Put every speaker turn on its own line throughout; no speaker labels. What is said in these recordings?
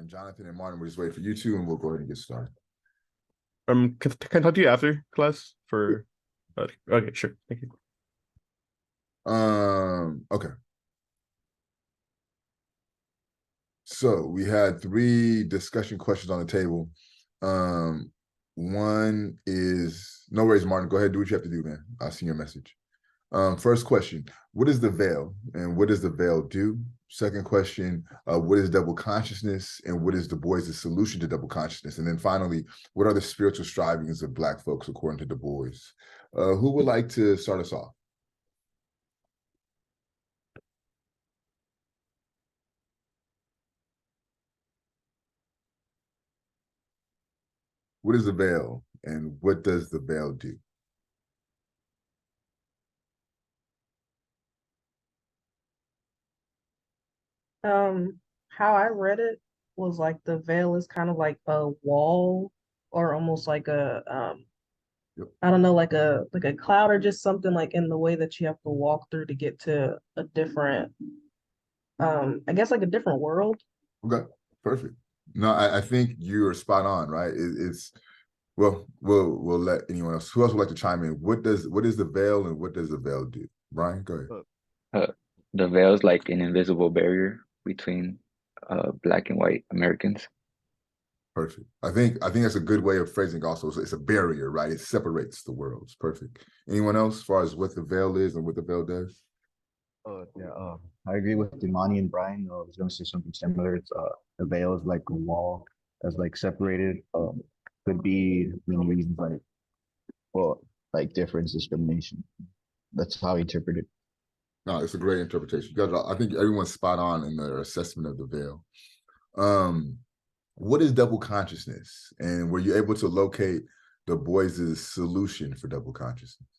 And Jonathan and Martin, we'll just wait for you two, and we'll go ahead and get started.
Can I talk to you after class for? Okay, sure. Thank you.
Okay. So we had 3 discussion questions on the table. One is no worries, Martin. Go ahead, do what you have to do, man. I'll see your message. First question: what is the veil, and what does the veil do? Second question: what is double consciousness, and what is DuBois' solution to double consciousness? And then finally, what are the spiritual strivings of Black folks according to DuBois? Who would like to start us off? What is the veil, and what does the veil do?
How I read it was like the veil is kind of like a wall or almost like a
Yep.
I don't know, like a cloud or just something like in the way that you have to walk through to get to a different I guess like a different world.
Okay, perfect. No, I think you're spot on, right? It's well, we'll let anyone else. Who else would like to chime in? What is the veil, and what does the veil do? Brian, go ahead.
Uh, the veil is like an invisible barrier between Black and white Americans.
Perfect. I think that's a good way of phrasing. Also, it's a barrier, right? It separates the worlds. Perfect. Anyone else, as far as what the veil is and what the veil does?
Yeah, I agree with Imani and Brian. I was going to say something similar. It's the veil is like a wall that's like separated. Could be many reasons, like like difference, discrimination. That's how I interpret it.
No, it's a great interpretation. I think everyone's spot on in their assessment of the veil. What is double consciousness, and were you able to locate DuBois' solution for double consciousness?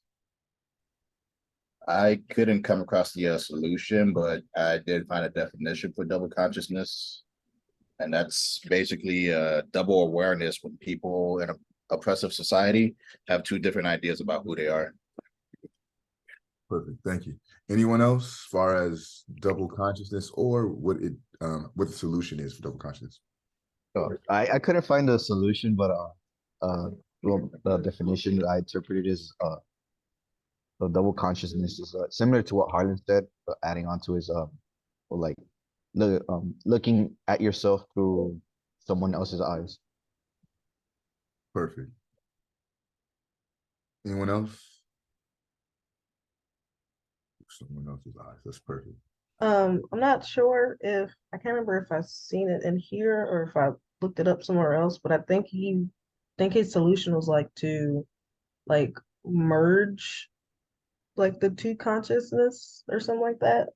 I couldn't come across the solution, but I did find a definition for double consciousness. And that's basically double awareness when people in an oppressive society have 2 different ideas about who they are.
Perfect. Thank you. Anyone else, as far as double consciousness or what the solution is for double consciousness?
I couldn't find a solution, but well, the definition that I interpreted is the double consciousness is similar to what Harlan said, but adding on to his like looking at yourself through someone else's eyes.
Perfect. Anyone else? Someone else's eyes. That's perfect.
I'm not sure if I can't remember if I've seen it in here or if I looked it up somewhere else, but I think his solution was like to like merge like the 2 consciousness or something like that.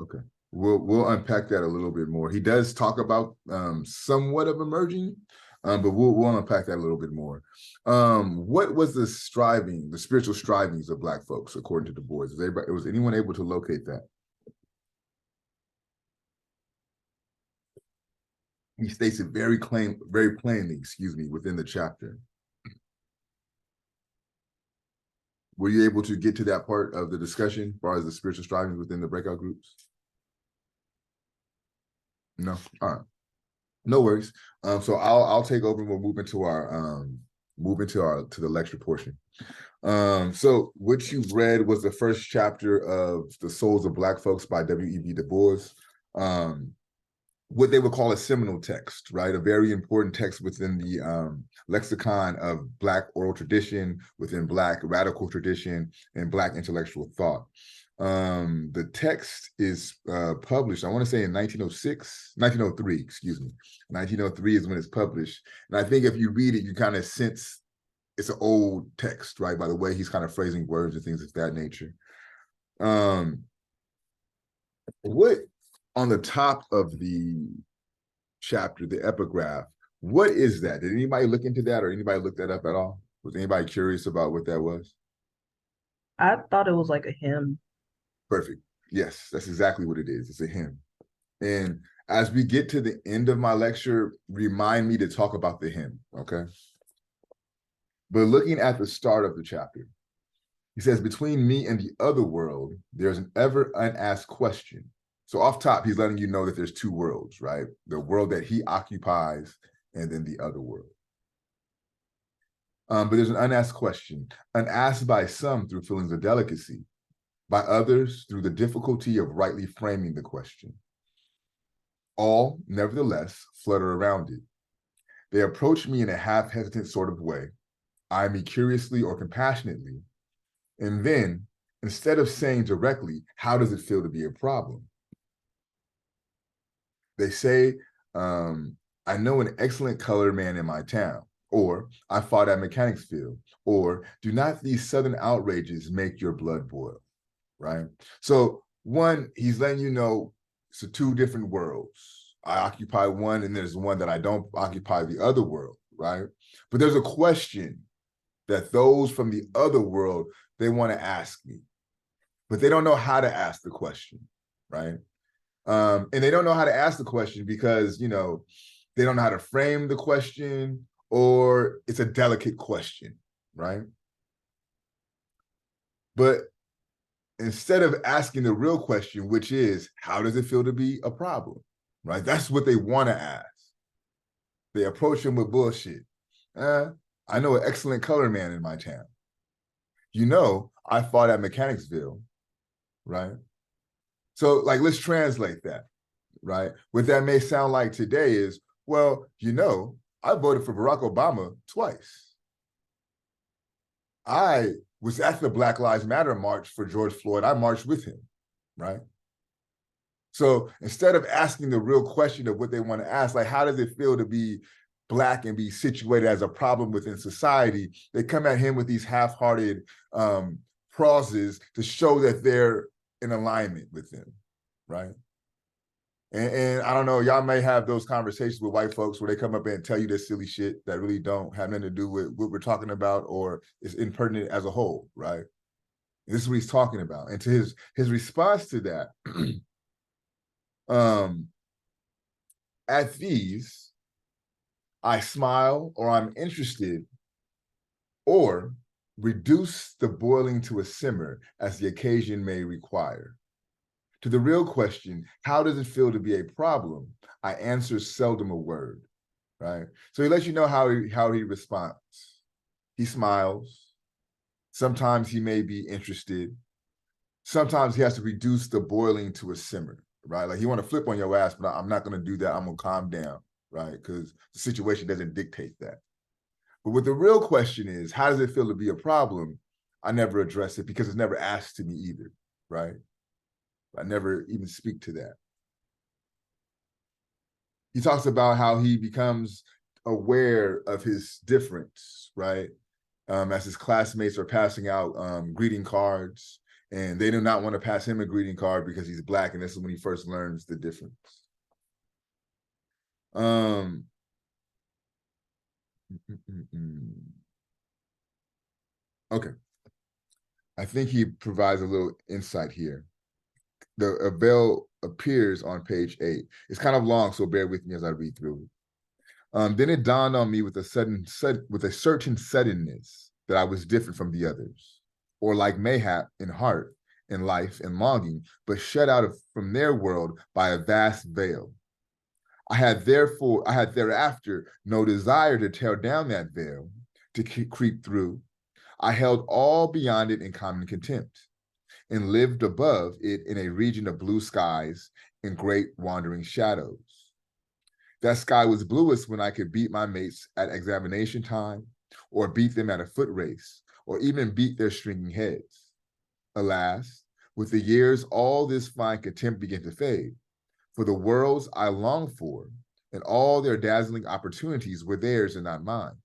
Okay. We'll unpack that a little bit more. He does talk about somewhat of emerging, but we'll unpack that a little bit more. What was the spiritual strivings of Black folks according to DuBois? Was anyone able to locate that? He states it very plainly, within the chapter. Were you able to get to that part of the discussion as far as the spiritual strivings within the breakout groups? No? All right. No worries. So I'll take over and we'll move into the lecture portion. So what you read was the first chapter of The Souls of Black Folks by W.E.B. Du Bois. What they would call a seminal text, right? A very important text within the lexicon of Black oral tradition, within Black radical tradition, and Black intellectual thought. The text is published, I want to say in 1903, excuse me. 1903 is when it's published. And I think if you read it, you kind of sense it's an old text, right? By the way he's kind of phrasing words and things of that nature. What on the top of the chapter, the epigraph, what is that? Did anybody look into that or anybody look that up at all? Was anybody curious about what that was?
I thought it was like a hymn.
Perfect. Yes, that's exactly what it is. It's a hymn. And as we get to the end of my lecture, remind me to talk about the hymn, okay? But looking at the start of the chapter, he says, between me and the other world, there's an ever unasked question. So off top, he's letting you know that there's two worlds, right? The world that he occupies and then the other world. But there's an unasked question, unasked by some through feelings of delicacy, by others through the difficulty of rightly framing the question. All, nevertheless, flutter around it. They approach me in a half-hesitant sort of way, eye me curiously or compassionately, and then, instead of saying directly, how does it feel to be a problem? They say, I know an excellent colored man in my town, or I fought at Mechanicsville, or do not these Southern outrages make your blood boil, right? So one, he's letting you know it's two different worlds. I occupy one and there's one that I don't occupy the other world, right? But there's a question that those from the other world, they want to ask me, but they don't know how to ask the question, right? And they don't know how to ask the question because, you know, they don't know how to frame the question, or it's a delicate question, right? But instead of asking the real question, which is, how does it feel to be a problem, right? That's what they want to ask. They approach him with bullshit. I know an excellent color man in my town. You know, I fought at Mechanicsville, right? So like, let's translate that, right? What that may sound like today is, well, you know, I voted for Barack Obama twice. I was at the Black Lives Matter march for George Floyd. I marched with him, right? So instead of asking the real question of what they want to ask, like, how does it feel to be Black and be situated as a problem within society? They come at him with these half-hearted pauses to show that they're in alignment with him, right? And I don't know, y'all may have those conversations with white folks where they come up and tell you this silly shit that really don't have nothing to do with what we're talking about, or is impertinent as a whole, right? This is what he's talking about. And to his response to that, at these, I smile, or I'm interested, or reduce the boiling to a simmer as the occasion may require. To the real question, how does it feel to be a problem? I answer seldom a word, right? So he lets you know how he responds. He smiles. Sometimes he may be interested. Sometimes he has to reduce the boiling to a simmer, right? Like, you want to flip on your ass, but I'm not going to do that. I'm going to calm down, right? Because the situation doesn't dictate that. But what the real question is, how does it feel to be a problem? I never address it because it's never asked to me either, right? I never even speak to that. He talks about how he becomes aware of his difference, right? As his classmates are passing out greeting cards, and they do not want to pass him a greeting card because he's Black, and this is when he first learns the difference. Okay. I think he provides a little insight here. The veil appears on page 8. It's kind of long, so bear with me as I read through it. Then it dawned on me with a certain suddenness that I was different from the others, or like mayhap in heart, in life, and longing, but shut out from their world by a vast veil. I had thereafter no desire to tear down that veil, to creep through. I held all beyond it in common contempt, and lived above it in a region of blue skies and great wandering shadows. That sky was bluest when I could beat my mates at examination time, or beat them at a foot race, or even beat their stringing heads. Alas, with the years, all this fine contempt began to fade, for the worlds I longed for and all their dazzling opportunities were theirs and not mine.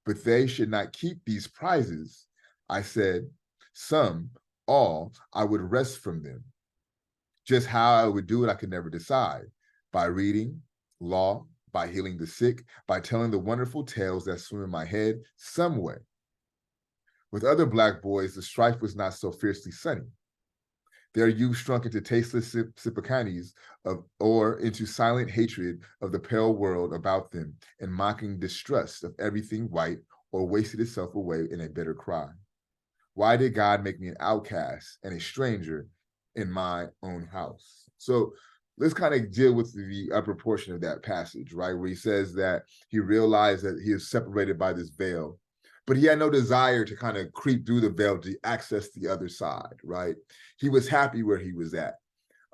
But they should not keep these prizes, I said. Some, all, I would wrest from them. Just how I would do it, I could never decide. By reading, law, by healing the sick, by telling the wonderful tales that swim in my head, some way. With other Black boys, the strife was not so fiercely sunny. Their youth shrunk into tasteless sippacanis or into silent hatred of the pale world about them and mocking distrust of everything white, or wasted itself away in a bitter cry. Why did God make me an outcast and a stranger in my own house? So let's kind of deal with the upper portion of that passage, right? Where he says that he realized that he is separated by this veil, but he had no desire to kind of creep through the veil to access the other side, right? He was happy where he was at.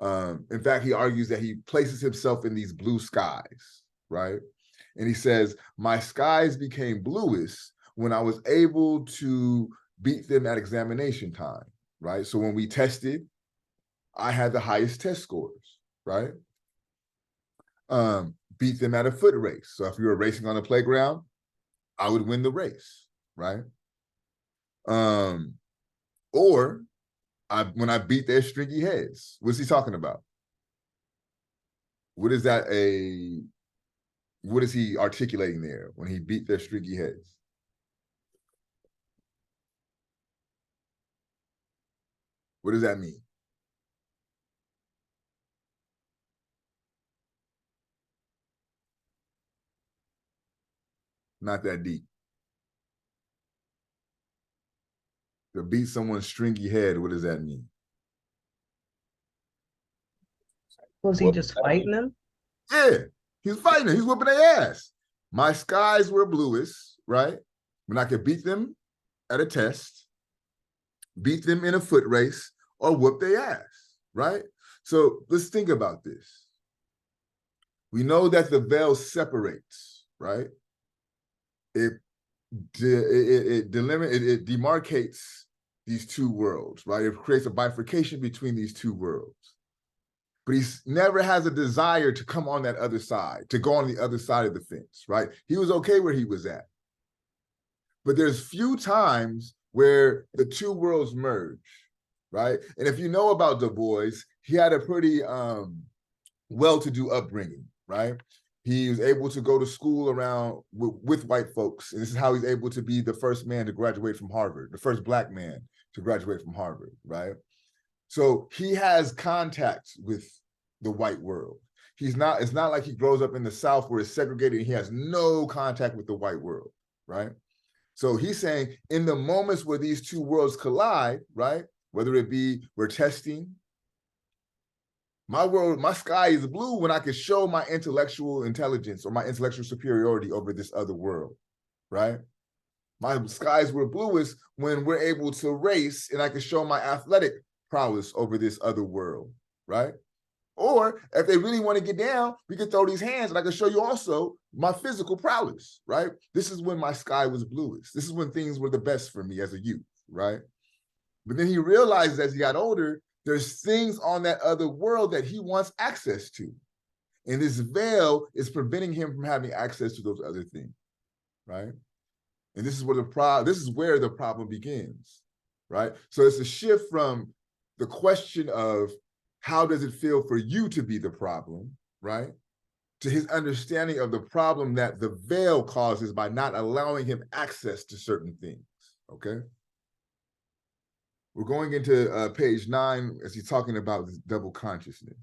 In fact, he argues that he places himself in these blue skies, right? And he says, my skies became bluest when I was able to beat them at examination time, right? So when we tested, I had the highest test scores, right? Beat them at a foot race. So if you were racing on the playground, I would win the race, right? Or when I beat their stringy heads. What's he talking about? What is he articulating there when he beat their stringy heads? What does that mean? Not that deep. To beat someone's stringy head, what does that mean?
Was he just fighting them?
Yeah, he's fighting them. He's whooping their ass. My skies were bluest, right? When I could beat them at a test, beat them in a foot race, or whoop their ass, right? So let's think about this. We know that the veil separates, right? It demarcates these two worlds, right? It creates a bifurcation between these two worlds. But he never has a desire to come on that other side, to go on the other side of the fence, right? He was okay where he was at. But there's few times where the two worlds merge, right? And if you know about DuBois, he had a pretty well-to-do upbringing, right? He was able to go to school around with white folks. And this is how he's able to be the first man to graduate from Harvard, the first Black man to graduate from Harvard, right? So he has contact with the white world. It's not like he grows up in the South where it's segregated and he has no contact with the white world, right? So he's saying in the moments where these two worlds collide, right? Whether it be we're testing, my sky is blue when I can show my intellectual intelligence or my intellectual superiority over this other world, right? My skies were bluest when we're able to race and I can show my athletic prowess over this other world, right? Or if they really want to get down, we can throw these hands and I can show you also my physical prowess, right? This is when my sky was bluest. This is when things were the best for me as a youth, right? But then he realizes as he got older, there's things on that other world that he wants access to. And this veil is preventing him from having access to those other things, right? And this is where the problem begins, right? So it's a shift from the question of how does it feel for you to be the problem, right? To his understanding of the problem that the veil causes by not allowing him access to certain things, okay? We're going into page 9 as he's talking about this double consciousness.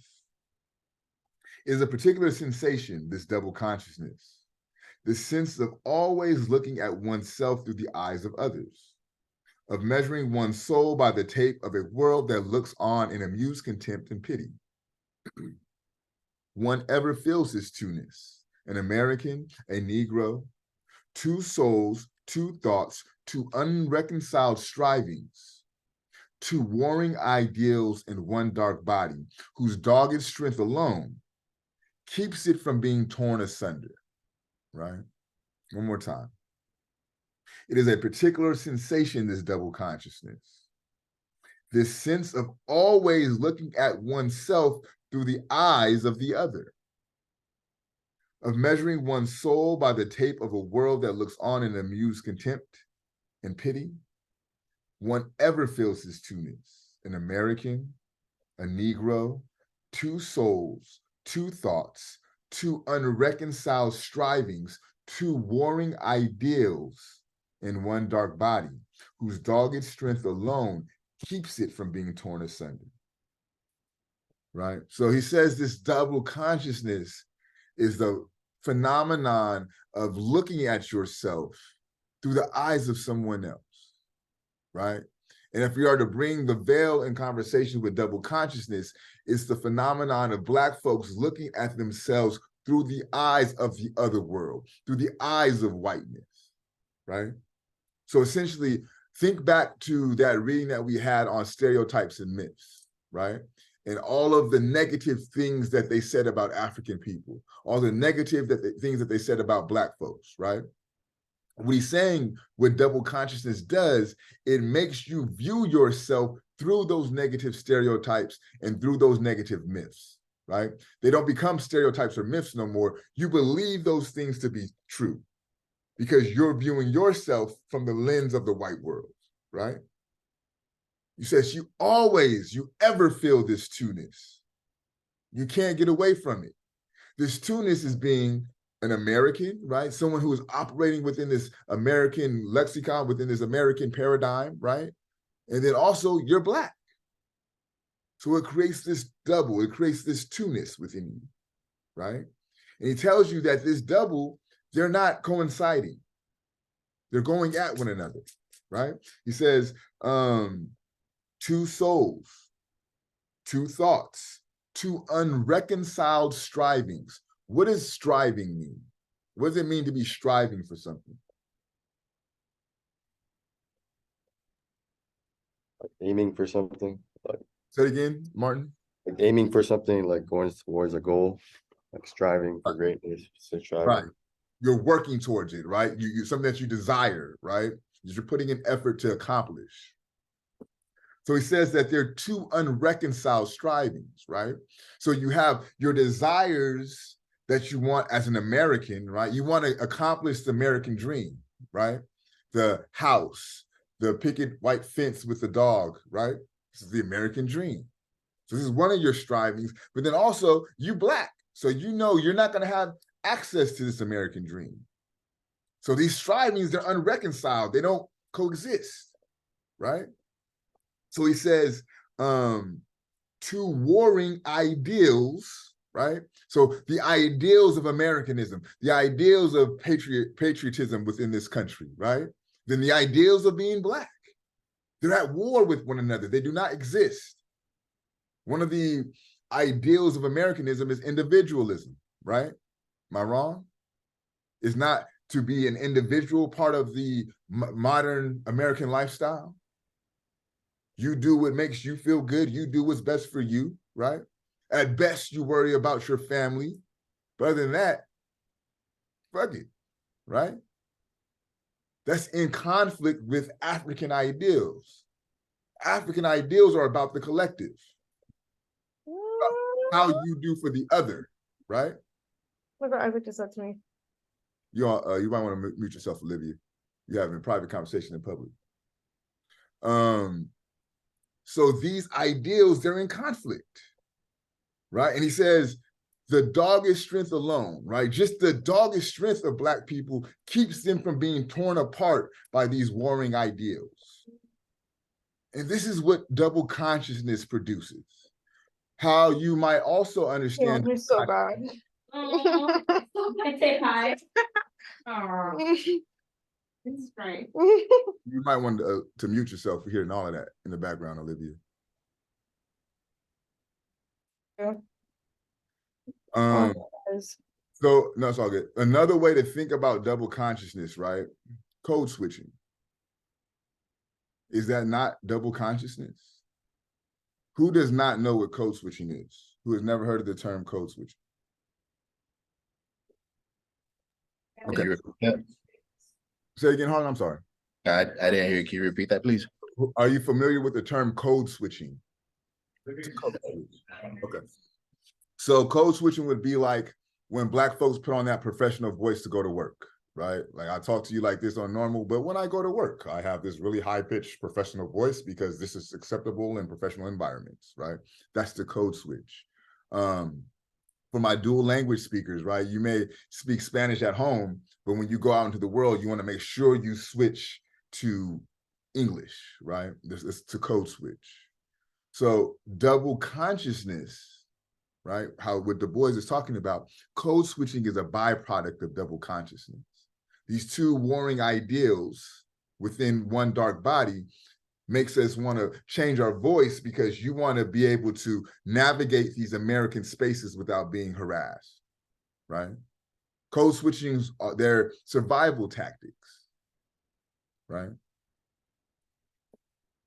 It is a particular sensation, this double consciousness, the sense of always looking at oneself through the eyes of others, of measuring one's soul by the tape of a world that looks on in amused contempt and pity. One ever feels this two-ness, an American, a Negro, two souls, two thoughts, two unreconciled strivings, two warring ideals in one dark body, whose dogged strength alone keeps it from being torn asunder, right? One more time. It is a particular sensation, this double consciousness, this sense of always looking at oneself through the eyes of the other, of measuring one's soul by the tape of a world that looks on in amused contempt and pity. One ever feels this two-ness, an American, a Negro, two souls, two thoughts, two unreconciled strivings, two warring ideals in one dark body, whose dogged strength alone keeps it from being torn asunder, right? So he says this double consciousness is the phenomenon of looking at yourself through the eyes of someone else, right? And if we are to bring the veil in conversation with double consciousness, it's the phenomenon of Black folks looking at themselves through the eyes of the other world, through the eyes of whiteness, right? So essentially, think back to that reading that we had on stereotypes and myths, right? And all of the negative things that they said about African people, all the negative things that they said about Black folks, right? What he's saying, what double consciousness does, it makes you view yourself through those negative stereotypes and through those negative myths, right? They don't become stereotypes or myths no more. You believe those things to be true because you're viewing yourself from the lens of the white world, right? You says you ever feel this two-ness. You can't get away from it. This two-ness is being an American, right? Someone who is operating within this American lexicon, within this American paradigm, right? And then also you're Black. So it creates this double, it creates this two-ness within you, right? And he tells you that this double, they're not coinciding. They're going at one another, right? He says, two souls, two thoughts, two unreconciled strivings. What does striving mean? What does it mean to be striving for something?
Like aiming for something, like
Say it again, Martin.
aiming for something, like going towards a goal, like striving for greatness. So striving.
Right. You're working towards it, right? You something that you desire, right? You're putting an effort to accomplish. So he says that there are two unreconciled strivings, right? So you have your desires that you want as an American, right? You want to accomplish the American dream, right? The house, the picket white fence with the dog, right? This is the American dream. So this is one of your strivings, but then also you Black. So you know you're not going to have access to this American dream. So these strivings, they're unreconciled. They don't coexist, right? So he says, two warring ideals, right? So the ideals of Americanism, the ideals of patriotism within this country, right? Then the ideals of being Black. They're at war with one another. They do not exist. One of the ideals of Americanism is individualism, right? Am I wrong? It's not to be an individual part of the modern American lifestyle. You do what makes you feel good. You do what's best for you, right? At best, you worry about your family. But other than that, fuck it, right? That's in conflict with African ideals. African ideals are about the collective. How you do for the other, right?
Look what Isaac just said to me.
You might want to mute yourself, Olivia. You're having a private conversation in public. So these ideals, they're in conflict, right? And he says, the dogged strength alone, right? Just the dogged strength of Black people keeps them from being torn apart by these warring ideals. And this is what double consciousness produces. How you might also understand.
Yeah, so bad.
I say hi. Oh, it's great.
You might want to mute yourself for hearing all of that in the background, Olivia.
Yeah.
So no, it's all good. Another way to think about double consciousness, right? Code switching. Is that not double consciousness? Who does not know what code switching is? Who has never heard of the term code switching? Okay. Say again, Harlan, I'm sorry.
I didn't hear you. Can you repeat that, please?
Are you familiar with the term code switching? Okay. So code switching would be like when Black folks put on that professional voice to go to work, right? Like I talk to you like this on normal, but when I go to work, I have this really high-pitched professional voice because this is acceptable in professional environments, right? That's the code switch. For my dual language speakers, right? You may speak Spanish at home, but when you go out into the world, you want to make sure you switch to English, right? This is to code switch. So double consciousness, right? How what DuBois is talking about, code switching is a byproduct of double consciousness. These two warring ideals within one dark body, makes us want to change our voice because you want to be able to navigate these American spaces without being harassed, right? Code switching, they're survival tactics, right?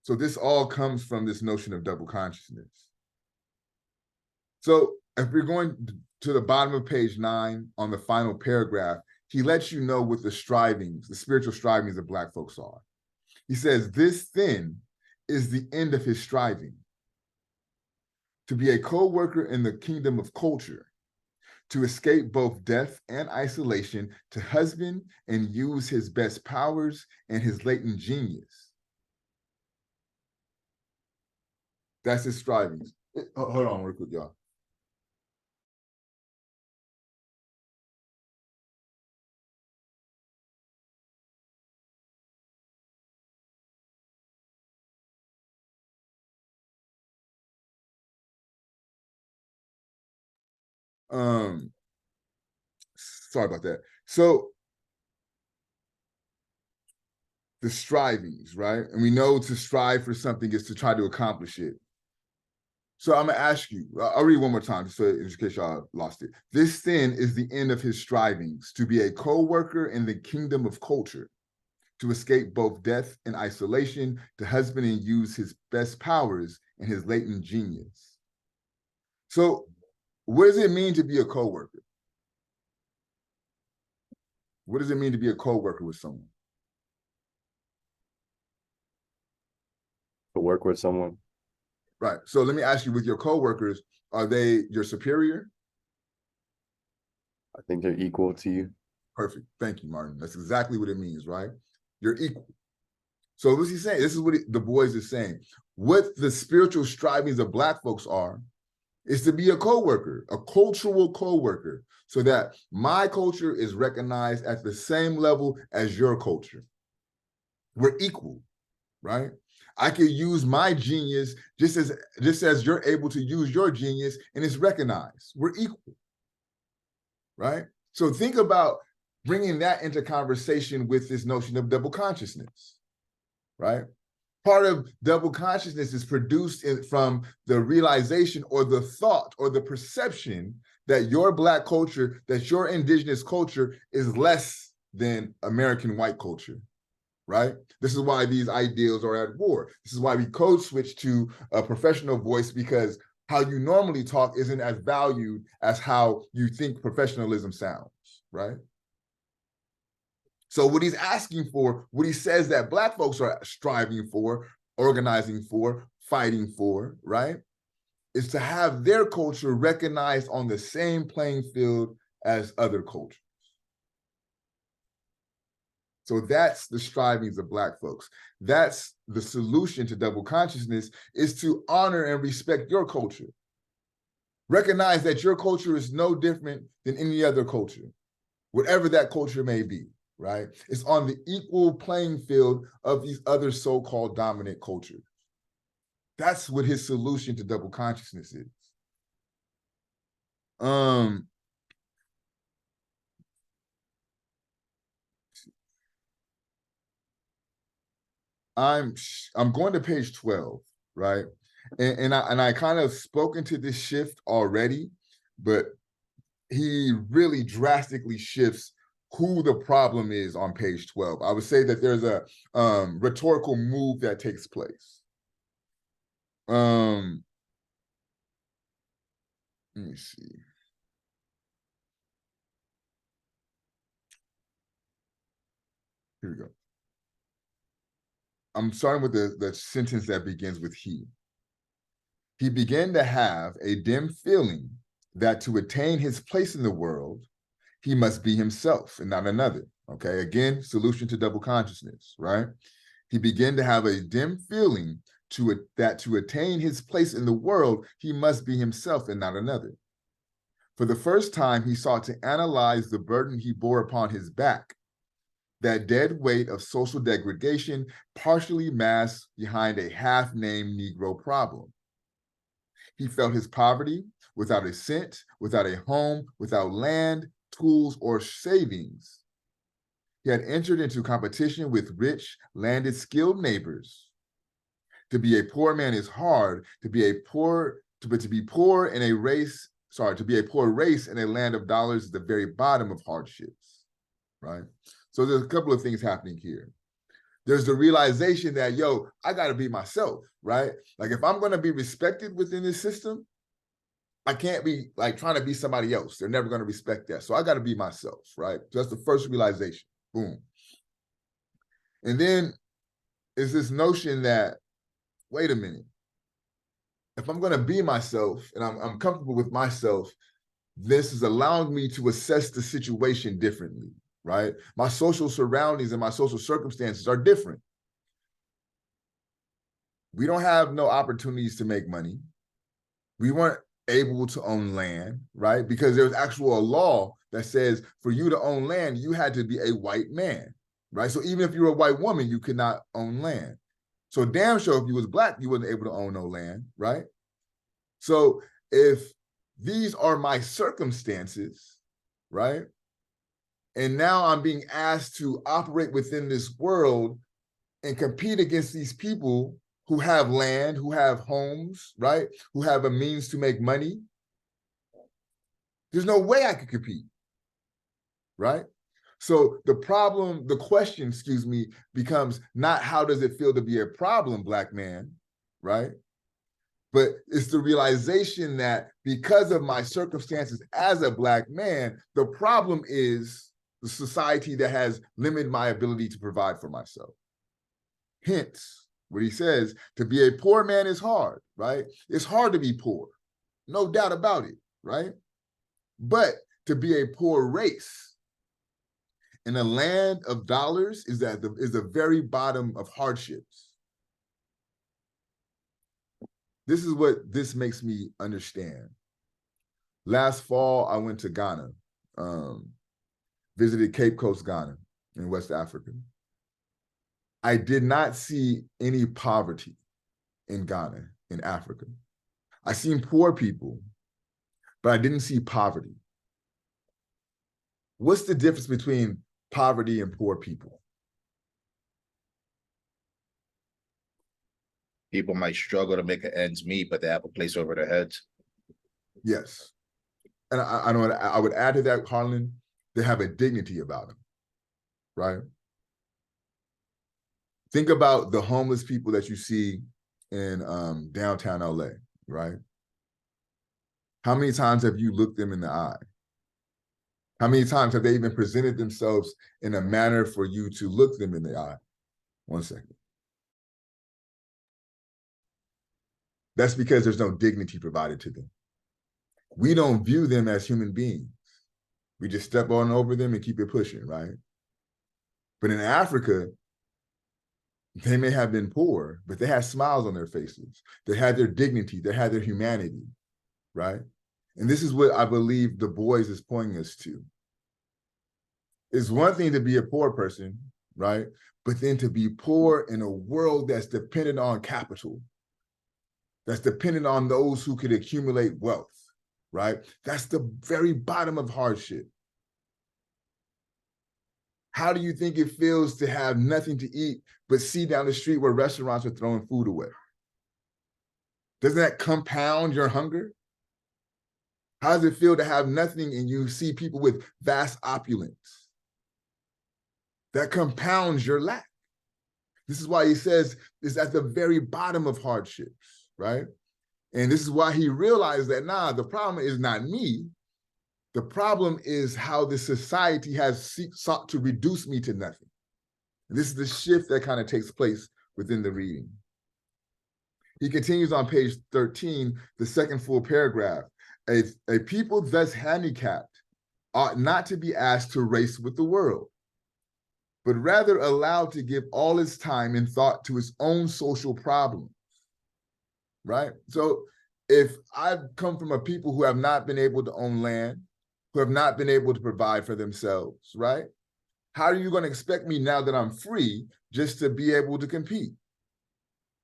So this all comes from this notion of double consciousness. So if we're going to the bottom of page 9 on the final paragraph, he lets you know what the strivings, the spiritual strivings of Black folks are. He says, this then is the end of his striving, to be a co-worker in the kingdom of culture, to escape both death and isolation, to husband and use his best powers and his latent genius. That's his strivings. Hold on real quick, y'all. Sorry about that. So the strivings, right? And we know to strive for something is to try to accomplish it. So I'm gonna ask you, I'll read one more time, so in case y'all lost it. This then is the end of his strivings, to be a co-worker in the kingdom of culture, to escape both death and isolation, to husband and use his best powers and his latent genius. So what does it mean to be a co-worker? What does it mean to be a co-worker with someone?
To work with someone.
Right. So let me ask you, with your co-workers, are they your superior?
I think they're equal to you.
Perfect. Thank you, Martin. That's exactly what it means, right? You're equal. So what's he saying? This is what DuBois is saying. What the spiritual strivings of Black folks are is to be a co-worker, a cultural co-worker, so that my culture is recognized at the same level as your culture. We're equal, right? I can use my genius just as you're able to use your genius, and it's recognized. We're equal, right? So think about bringing that into conversation with this notion of double consciousness, right? Part of double consciousness is produced from the realization or the thought or the perception that your Black culture, that your indigenous culture is less than American white culture, right? This is why these ideals are at war. This is why we code switch to a professional voice, because how you normally talk isn't as valued as how you think professionalism sounds, right? So what he's asking for, what he says that Black folks are striving for, organizing for, fighting for, right, is to have their culture recognized on the same playing field as other cultures. So that's the strivings of Black folks. That's the solution to double consciousness, is to honor and respect your culture. Recognize that your culture is no different than any other culture, whatever that culture may be, right? It's on the equal playing field of these other so-called dominant cultures. That's what his solution to double consciousness is. I'm going to page 12, right? And I kind of spoken to this shift already, but he really drastically shifts who the problem is on page 12. I would say that there's a rhetorical move that takes place. Let me see. Here we go. I'm starting with the sentence that begins with he. He began to have a dim feeling that to attain his place in the world, he must be himself and not another. Okay, again, solution to double consciousness, right? He began to have a dim feeling that to attain his place in the world, he must be himself and not another. For the first time, he sought to analyze the burden he bore upon his back, that dead weight of social degradation partially masked behind a half-named Negro problem. He felt his poverty, without a cent, without a home, without land, tools, or savings. He had entered into competition with rich, landed, skilled neighbors. To be a poor man is hard. To be a poor, but to be poor in a race, to be a poor race in a land of dollars is the very bottom of hardships, right? So there's a couple of things happening here. There's the realization that, yo, I got to be myself, right? Like if I'm going to be respected within this system, I can't be like trying to be somebody else. They're never going to respect that. So I got to be myself, right? So that's the first realization. Boom. And then is this notion that, wait a minute, if I'm going to be myself and I'm comfortable with myself, this is allowing me to assess the situation differently, right? My social surroundings and my social circumstances are different. We don't have no opportunities to make money. We weren't able to own land, right? Because there's actual law that says for you to own land, you had to be a white man, right? So even if you're a white woman, you could not own land. So damn sure if you was black, you wasn't able to own no land, right? So if these are my circumstances, right? And now I'm being asked to operate within this world and compete against these people who have land, who have homes, right? Who have a means to make money. There's no way I could compete, right? So the question, excuse me, becomes not how does it feel to be a problem, black man, right? But it's the realization that because of my circumstances as a black man, the problem is the society that has limited my ability to provide for myself. Hence, what he says, to be a poor man is hard, right? It's hard to be poor, no doubt about it, right? But to be a poor race in a land of dollars is the very bottom of hardships. This is what this makes me understand. Last fall, I went to Ghana, visited Cape Coast, Ghana in West Africa. I did not see any poverty in Ghana, in Africa. I seen poor people, but I didn't see poverty. What's the difference between poverty and poor people?
People might struggle to make ends meet, but they have a place over their heads.
Yes. And I know I would add to that, Harlan, they have a dignity about them, right? Think about the homeless people that you see in downtown LA, right? How many times have you looked them in the eye? How many times have they even presented themselves in a manner for you to look them in the eye? One second. That's because there's no dignity provided to them. We don't view them as human beings. We just step on over them and keep it pushing, right? But in Africa, they may have been poor, but they had smiles on their faces. They had their dignity. They had their humanity, right? And this is what I believe DuBois is pointing us to. It's one thing to be a poor person, right? But then to be poor in a world that's dependent on capital, that's dependent on those who could accumulate wealth, right? That's the very bottom of hardship. How do you think it feels to have nothing to eat, but see down the street where restaurants are throwing food away? Doesn't that compound your hunger? How does it feel to have nothing and you see people with vast opulence? That compounds your lack. This is why he says it's at the very bottom of hardships, right? And this is why he realized that, nah, the problem is not me. The problem is how this society has sought to reduce me to nothing. And this is the shift that kind of takes place within the reading. He continues on page 13, the second full paragraph. A people thus handicapped ought not to be asked to race with the world, but rather allowed to give all its time and thought to its own social problems, right? So if I've come from a people who have not been able to own land, who have not been able to provide for themselves, right? How are you going to expect me now that I'm free just to be able to compete?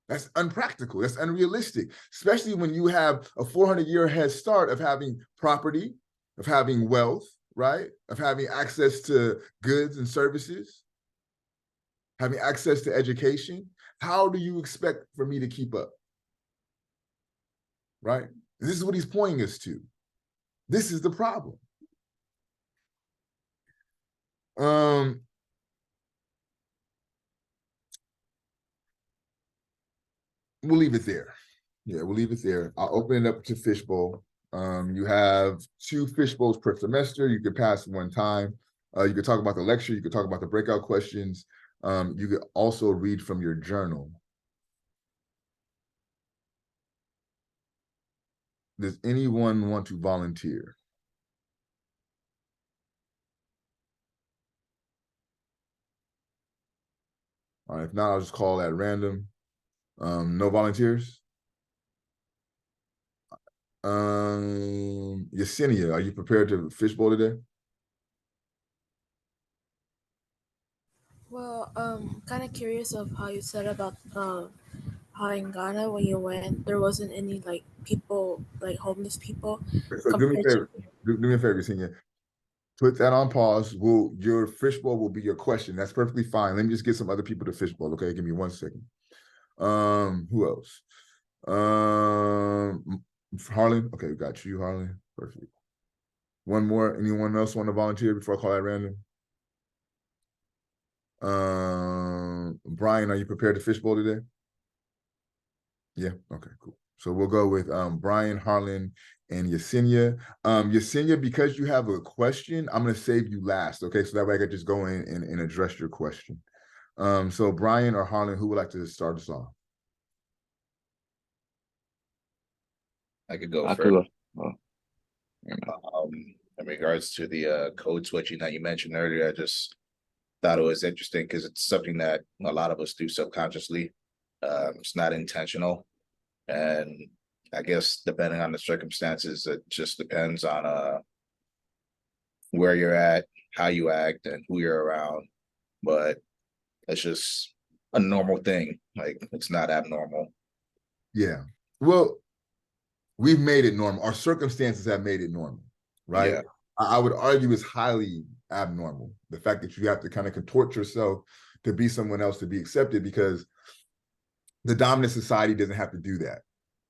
That's unpractical, that's unrealistic, especially when you have a 400-year head start of having property, of having wealth, right? Of having access to goods and services. having access to education, how do you expect for me to keep up? Right? This is what he's pointing us to. This is the problem. We'll leave it there. Yeah, we'll leave it there. I'll open it up to fishbowl. You have 2 fishbowls per semester. You can pass one time. You could talk about the lecture. You could talk about the breakout questions. You could also read from your journal. Does anyone want to volunteer? All right, if not, I'll just call at random. No volunteers? Yesenia, are you prepared to fishbowl today?
Well, kind of curious of how you said about how in Ghana when you went there wasn't any like people like homeless people
So do me a
compared to
favor. Do me a favor, Yesenia. Put that on pause. Your fishbowl will be your question. That's perfectly fine. Let me just get some other people to fishbowl. Okay, give me 1 second. Who else? Harlan. Okay, we got you, Harlan. Perfect. One more. Anyone else want to volunteer before I call that random? Brian, are you prepared to fishbowl today? Yeah. Okay. Cool. So we'll go with Brian, Harlan, and Yesenia. Yesenia, because you have a question, I'm gonna save you last. Okay, so that way I can just go in and address your question. So Brian or Harlan, who would like to start us off?
I could go
I
first.
could go. Oh,
In regards to the code switching that you mentioned earlier, I just thought it was interesting because it's something that a lot of us do subconsciously. It's not intentional. And I guess depending on the circumstances, it just depends on where you're at, how you act, and who you're around. But it's just a normal thing. Like it's not abnormal.
Yeah. Well, we've made it normal. Our circumstances have made it normal, right?
Yeah.
I would argue it's highly abnormal. The fact that you have to kind of contort yourself to be someone else to be accepted, because the dominant society doesn't have to do that,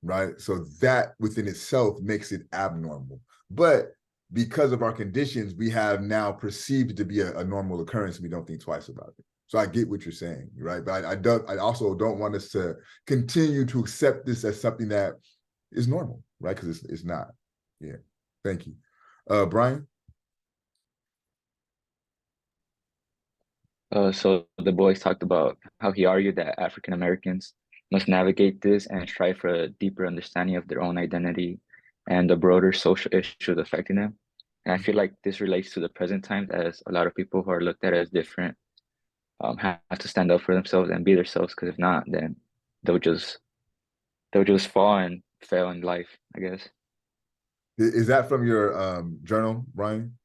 right? So that within itself makes it abnormal. But because of our conditions, we have now perceived it to be a normal occurrence, and we don't think twice about it. So I get what you're saying, right? But I also don't want us to continue to accept this as something that is normal, right? Because it's not. Yeah. Thank you. Brian?
So DuBois talked about how he argued that African Americans must navigate this and strive for a deeper understanding of their own identity and the broader social issues affecting them. And I feel like this relates to the present times, as a lot of people who are looked at as different have to stand up for themselves and be themselves, because if not, then they'll just fall and fail in life, I guess.
Is that from your journal, Brian?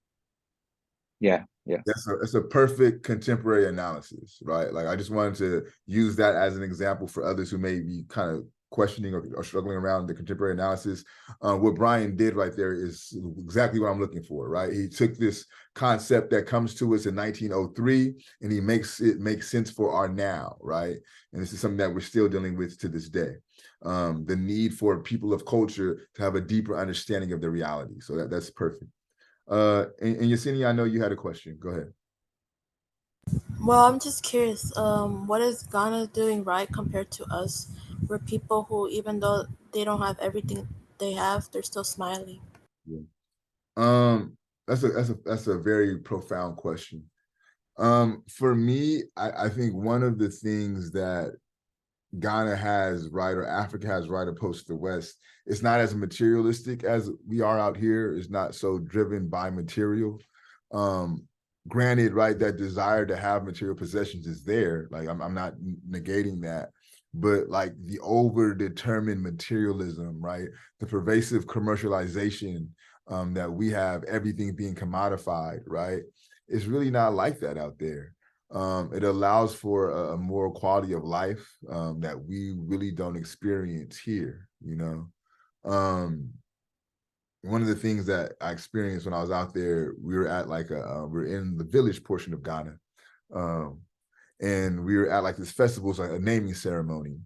Yeah.
That's a perfect contemporary analysis, right? Like I just wanted to use that as an example for others who may be kind of questioning or struggling around the contemporary analysis. What Brian did right there is exactly what I'm looking for, right? He took this concept that comes to us in 1903 and he makes it make sense for our now, right? And this is something that we're still dealing with to this day. The need for people of culture to have a deeper understanding of their reality. So that's perfect. And Yesenia, I know you had a question. Go ahead.
Well, I'm just curious, what is Ghana doing right compared to us? We're people who, even though they don't have everything they have, they're still smiling.
Yeah. That's a very profound question. For me, I think one of the things that Ghana has right, or Africa has right, opposed to the West, it's not as materialistic as we are out here. It's not so driven by material. Granted, right, that desire to have material possessions is there. Like I'm not negating that, but like the over-determined materialism, right, the pervasive commercialization that we have, everything being commodified, right, it's really not like that out there. It allows for a more quality of life that we really don't experience here, you know. One of the things that I experienced when I was out there, we were at like we're in the village portion of Ghana. and we were at like this festival, it's like a naming ceremony,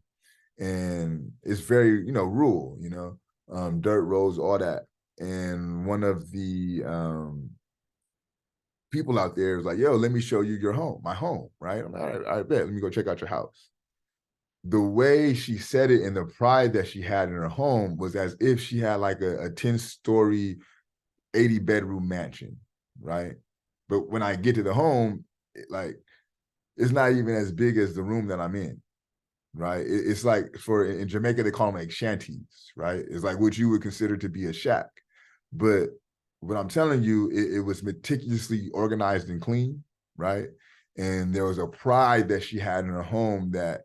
and it's very, you know, rural, you know, dirt roads, all that. And one of the people out there was like, yo, let me show you your home, my home, right? I'm like, all right, I bet, let me go check out your house. The way she said it and the pride that she had in her home was as if she had like a 10-story, 80-bedroom mansion, right? But when I get to the home, it's not even as big as the room that I'm in, right? It's like, in Jamaica, they call them like shanties, right? It's like what you would consider to be a shack. But what I'm telling you, it was meticulously organized and clean, right? And there was a pride that she had in her home that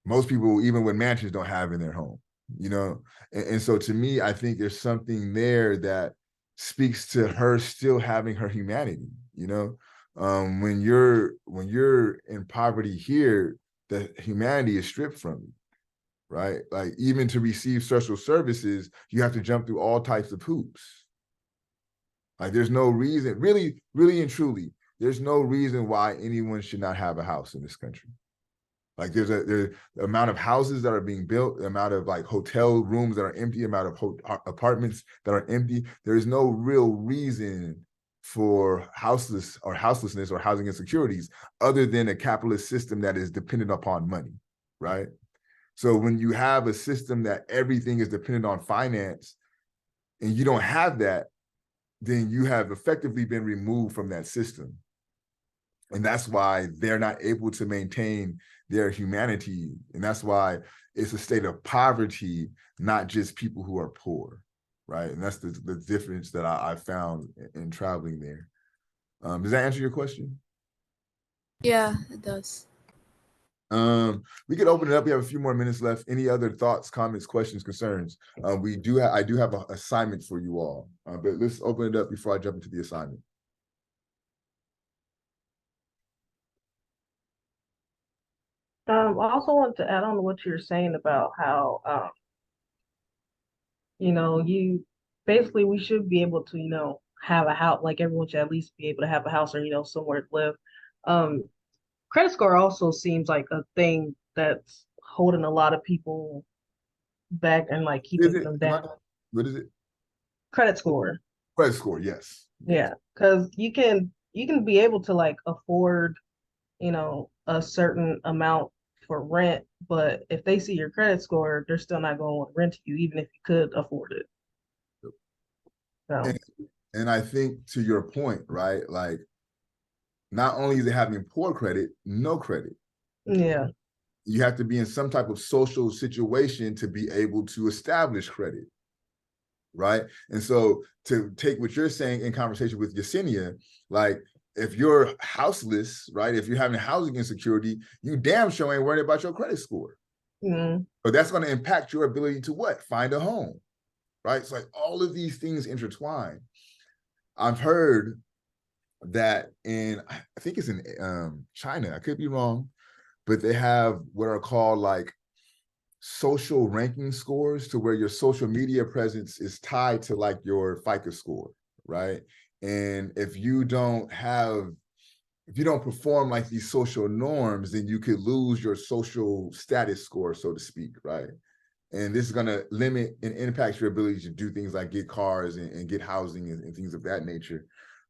most people, even with mansions, don't have in their home, you know? And so to me, I think there's something there that speaks to her still having her humanity, you know? When you're in poverty here, the humanity is stripped from you, right? Like even to receive social services, you have to jump through all types of hoops. Like there's no reason, really, really and truly, there's no reason why anyone should not have a house in this country. Like there's the amount of houses that are being built, the amount of like hotel rooms that are empty, the amount of apartments that are empty. There's no real reason for houselessness or housing insecurities other than a capitalist system that is dependent upon money, right? So when you have a system that everything is dependent on finance and you don't have that, then you have effectively been removed from that system. And that's why they're not able to maintain their humanity. And that's why it's a state of poverty, not just people who are poor, right? And that's the difference that I found in traveling there. Does that answer your question?
Yeah, it does.
We could open it up. We have a few more minutes left. Any other thoughts, comments, questions, concerns? I do have an assignment for you all, but let's open it up before I jump into the assignment.
I also want to add on to what you're saying about how, you basically we should be able to, have a house, like everyone should at least be able to have a house or, somewhere to live. Um, Credit score also seems like a thing that's holding a lot of people back and like
Is
keeping
it?
them down.
What is it?
Credit score.
Credit score, yes.
Yeah, because you can be able to like afford, a certain amount for rent, but if they see your credit score, they're still not going to want to rent to you, even if you could afford it. So,
And I think to your point, right? Like, not only is it having poor credit, no credit.
yeah.
You have to be in some type of social situation to be able to establish credit, right? And so to take what you're saying in conversation with Yesenia, like if you're houseless, right? If you're having housing insecurity, you damn sure ain't worried about your credit score.
Mm.
But that's going to impact your ability to what? Find a home, right? It's like all of these things intertwine. I've heard that I think it's in China, I could be wrong, but they have what are called like social ranking scores to where your social media presence is tied to like your FICO score, right? And if you don't perform like these social norms, then you could lose your social status score, so to speak, right? And this is going to limit and impact your ability to do things like get cars and get housing and things of that nature.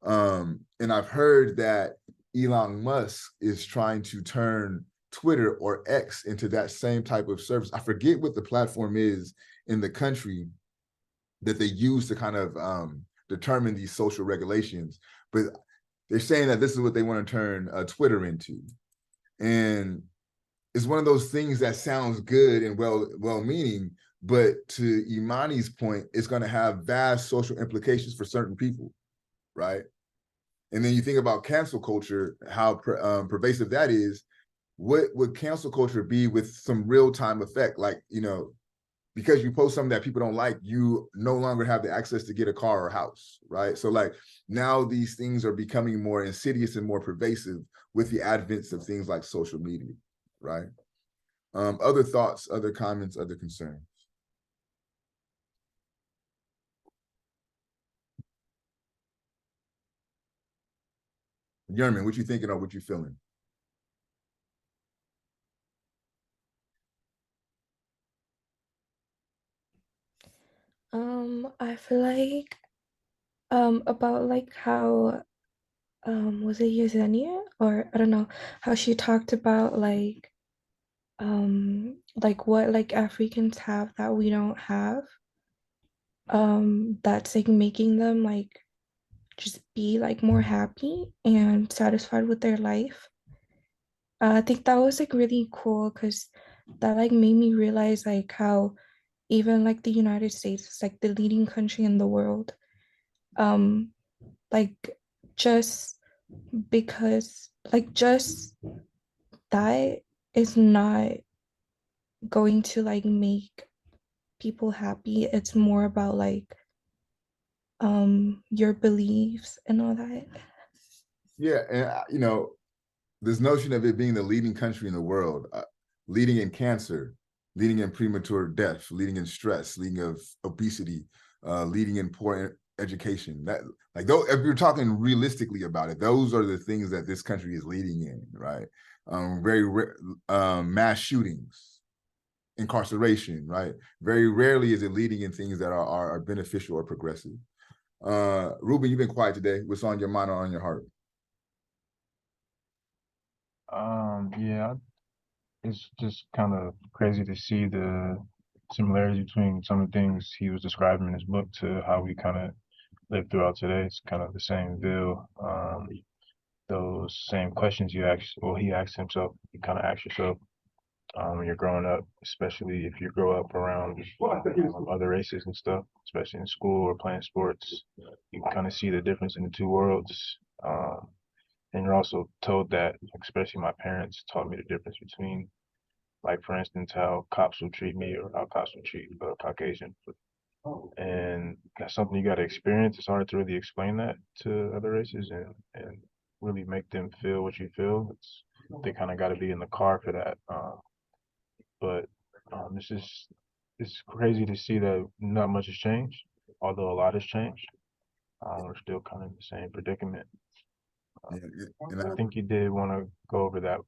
And I've heard that Elon Musk is trying to turn Twitter or X into that same type of service. I forget what the platform is in the country that they use to kind of determine these social regulations, but they're saying that this is what they want to turn Twitter into. And it's one of those things that sounds good and well-meaning, but to Imani's point, it's going to have vast social implications for certain people, right? And then you think about cancel culture, how pervasive that is. What would cancel culture be with some real-time effect? Like, because you post something that people don't like, you no longer have the access to get a car or house, right? So like now these things are becoming more insidious and more pervasive with the advent of things like social media, right? Other thoughts, other comments, other concerns? Yerman, what you thinking or what you feeling?
I feel like about like how was it Yesenia or I don't know how she talked about like what like Africans have that we don't have, that's like making them like just be like more happy and satisfied with their life. I think that was like really cool because that like made me realize like how even like the United States is like the leading country in the world. Um, like just because like just that is not going to like make people happy. It's more about like your beliefs and all that.
Yeah, and you know, this notion of it being the leading country in the world, leading in cancer, leading in premature death, leading in stress, leading of obesity, leading in poor education. That like though if you're talking realistically about it, those are the things that this country is leading in, right? Mass shootings, incarceration, right? Very rarely is it leading in things that are beneficial or progressive. Ruben, you've been quiet today. What's on your mind or on your heart?
Yeah, it's just kind of crazy to see the similarities between some of the things he was describing in his book to how we kind of live throughout today. It's kind of the same deal. Those same questions you ask, well, he asked himself, you kind of ask yourself when you're growing up, especially if you grow up around other races and stuff, especially in school or playing sports. You can kind of see the difference in the two worlds. And you're also told that, especially my parents taught me the difference between, like, for instance, how cops will treat me or how cops will treat a Caucasian. And that's something you got to experience. It's hard to really explain that to other races and really make them feel what you feel. They kind of got to be in the car for that. But it's crazy to see that not much has changed, although a lot has changed. We're still kind of in the same predicament.
And
I think you did want to go over that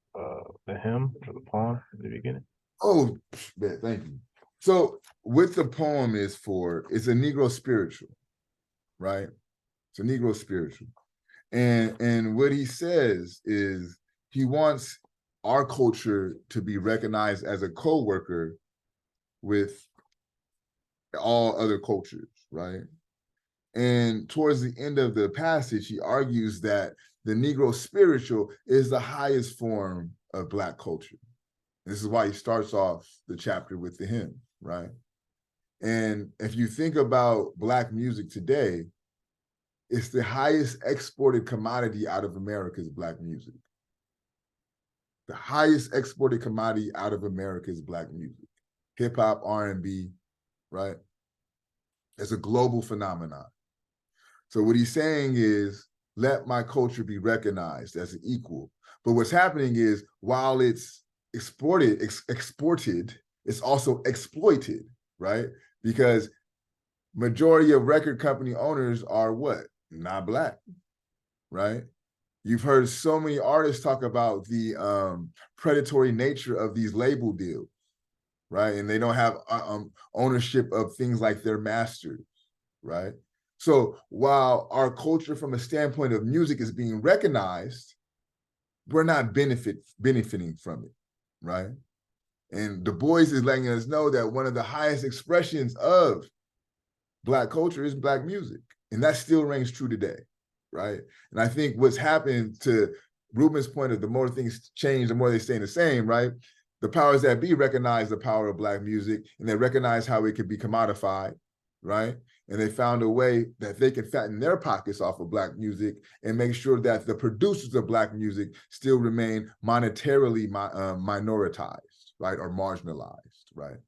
the hymn or the poem at the beginning.
Oh, man, thank you. So what the poem is for, it's a Negro spiritual, right? It's a Negro spiritual. And what he says is he wants our culture to be recognized as a co-worker with all other cultures, right? And towards the end of the passage, he argues that the Negro spiritual is the highest form of Black culture. This is why he starts off the chapter with the hymn, right? And if you think about Black music today, it's the highest exported commodity out of America is Black music. The highest exported commodity out of America is Black music. Hip hop, R&B, right? It's a global phenomenon. So what he's saying is, let my culture be recognized as an equal. But what's happening is, while it's exported, it's also exploited, right? Because majority of record company owners are what? Not Black, right? You've heard so many artists talk about the predatory nature of these label deals, right? And they don't have ownership of things like their masters, right? So while our culture from a standpoint of music is being recognized, we're not benefiting from it, right? And DuBois is letting us know that one of the highest expressions of Black culture is Black music. And that still rings true today, right? And I think what's happened, to Ruben's point of the more things change, the more they stay the same, right? The powers that be recognize the power of Black music, and they recognize how it can be commodified, right? And they found a way that they can fatten their pockets off of Black music and make sure that the producers of Black music still remain monetarily minoritized, right? Or marginalized, right?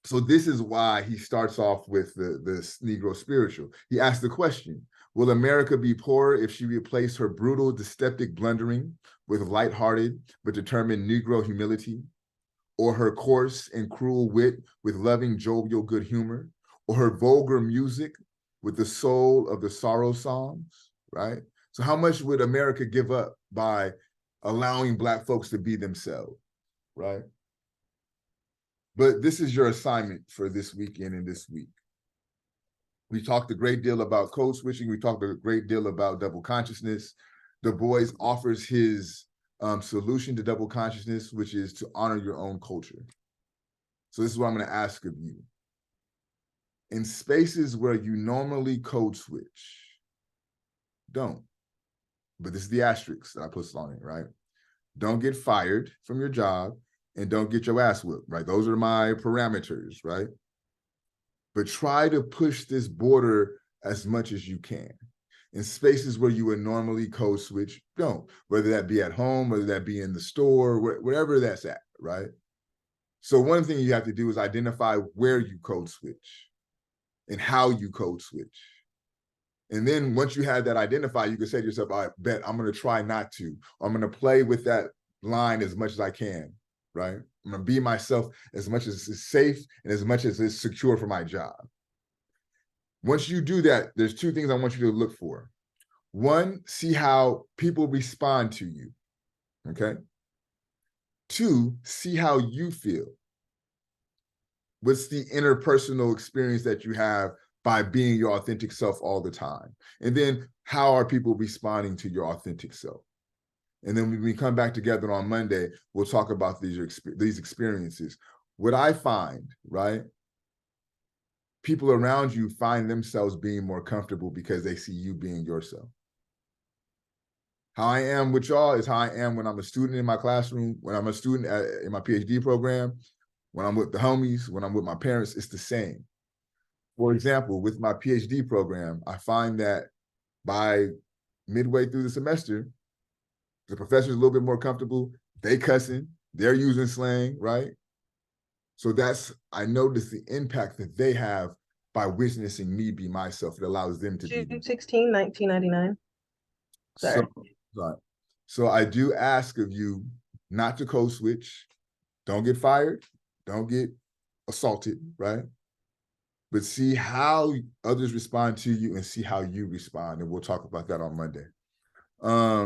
So this is why he starts off with this Negro spiritual. He asks the question, will America be poorer if she replaced her brutal, dyspeptic blundering with lighthearted but determined Negro humility? Or her coarse and cruel wit with loving, jovial good humor? Or her vulgar music with the soul of the sorrow songs, right? So how much would America give up by allowing Black folks to be themselves, right? But this is your assignment for this weekend and this week. We talked a great deal about code switching. We talked a great deal about double consciousness. DuBois offers his solution to double consciousness, which is to honor your own culture. So this is what I'm going to ask of you. In spaces where you normally code switch, don't. But this is the asterisk that I put on it, right? Don't get fired from your job and don't get your ass whipped, right? Those are my parameters, right? But try to push this border as much as you can. In spaces where you would normally code switch, don't. Whether that be at home, whether that be in the store, wherever that's at, right? So one thing you have to do is identify where you code switch and how you code switch. And then once you have that identified, you can say to yourself, I bet I'm going to try not to. Or I'm going to play with that line as much as I can, right? I'm going to be myself as much as it's safe and as much as it's secure for my job. Once you do that, there's two things I want you to look for. One, see how people respond to you, okay? Two, see how you feel. What's the interpersonal experience that you have by being your authentic self all the time? And then how are people responding to your authentic self? And then when we come back together on Monday, we'll talk about these experiences. What I find, right? People around you find themselves being more comfortable because they see you being yourself. How I am with y'all is how I am when I'm a student in my classroom, when I'm a student in my PhD program, when I'm with the homies, when I'm with my parents, it's the same. For example, with my PhD program, I find that by midway through the semester, the professor's a little bit more comfortable. They cussing, they're using slang, right? So I notice the impact that they have by witnessing me be myself. It allows them to be.
June 16, 1999. Sorry.
So I do ask of you not to code switch. Don't get fired. Don't get assaulted, right? But see how others respond to you and see how you respond. And we'll talk about that on Monday.